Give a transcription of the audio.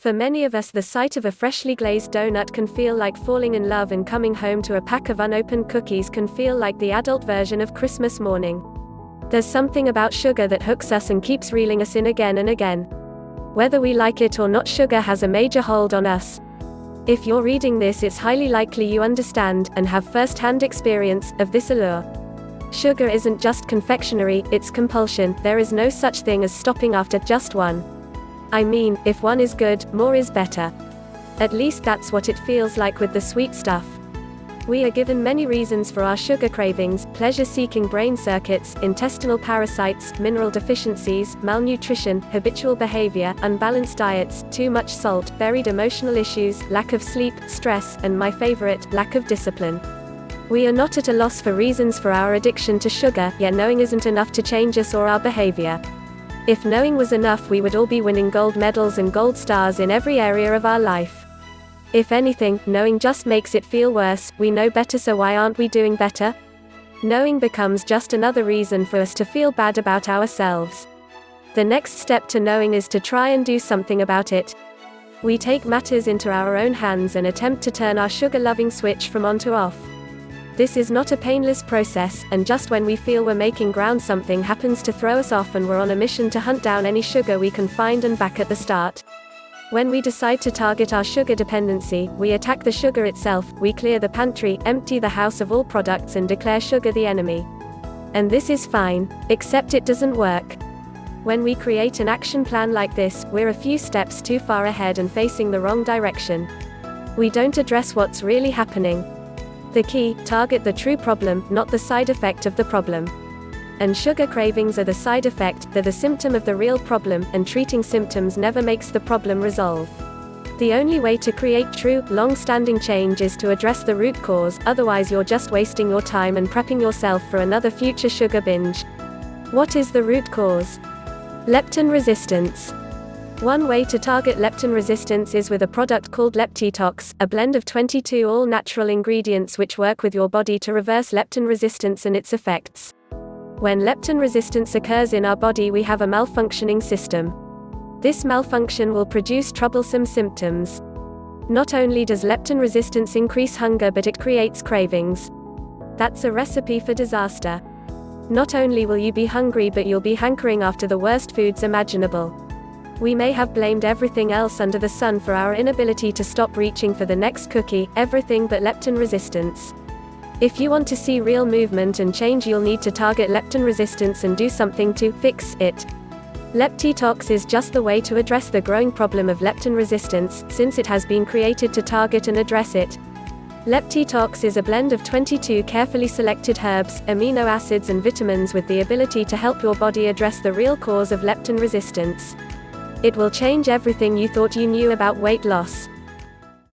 For many of us, the sight of a freshly glazed donut can feel like falling in love, and coming home to a pack of unopened cookies can feel like the adult version of Christmas morning. There's something about sugar that hooks us and keeps reeling us in again and again. Whether we like it or not, sugar has a major hold on us. If you're reading this, it's highly likely you understand, and have first-hand experience, of this allure. Sugar isn't just confectionery, it's compulsion. There is no such thing as stopping after just one. I mean, if one is good, more is better. At least that's what it feels like with the sweet stuff. We are given many reasons for our sugar cravings: pleasure-seeking brain circuits, intestinal parasites, mineral deficiencies, malnutrition, habitual behavior, unbalanced diets, too much salt, buried emotional issues, lack of sleep, stress, and my favorite, lack of discipline. We are not at a loss for reasons for our addiction to sugar, yet knowing isn't enough to change us or our behavior. If knowing was enough, we would all be winning gold medals and gold stars in every area of our life. If anything, knowing just makes it feel worse. We know better, so why aren't we doing better? Knowing becomes just another reason for us to feel bad about ourselves. The next step to knowing is to try and do something about it. We take matters into our own hands and attempt to turn our sugar-loving switch from on to off. This is not a painless process, and just when we feel we're making ground, something happens to throw us off, and we're on a mission to hunt down any sugar we can find and back at the start. When we decide to target our sugar dependency, we attack the sugar itself. We clear the pantry, empty the house of all products, and declare sugar the enemy. And this is fine, except it doesn't work. When we create an action plan like this, we're a few steps too far ahead and facing the wrong direction. We don't address what's really happening. The key: target the true problem, not the side effect of the problem. And sugar cravings are the side effect, they're the symptom of the real problem, and treating symptoms never makes the problem resolve. The only way to create true, long-standing change is to address the root cause, otherwise you're just wasting your time and prepping yourself for another future sugar binge. What is the root cause? Leptin resistance. One way to target leptin resistance is with a product called Leptitox, a blend of 22 all-natural ingredients which work with your body to reverse leptin resistance and its effects. When leptin resistance occurs in our body, we have a malfunctioning system. This malfunction will produce troublesome symptoms. Not only does leptin resistance increase hunger, but it creates cravings. That's a recipe for disaster. Not only will you be hungry, but you'll be hankering after the worst foods imaginable. We may have blamed everything else under the sun for our inability to stop reaching for the next cookie, everything but leptin resistance. If you want to see real movement and change, you'll need to target leptin resistance and do something to fix it. Leptitox is just the way to address the growing problem of leptin resistance, since it has been created to target and address it. Leptitox is a blend of 22 carefully selected herbs, amino acids and vitamins with the ability to help your body address the real cause of leptin resistance. It will change everything you thought you knew about weight loss.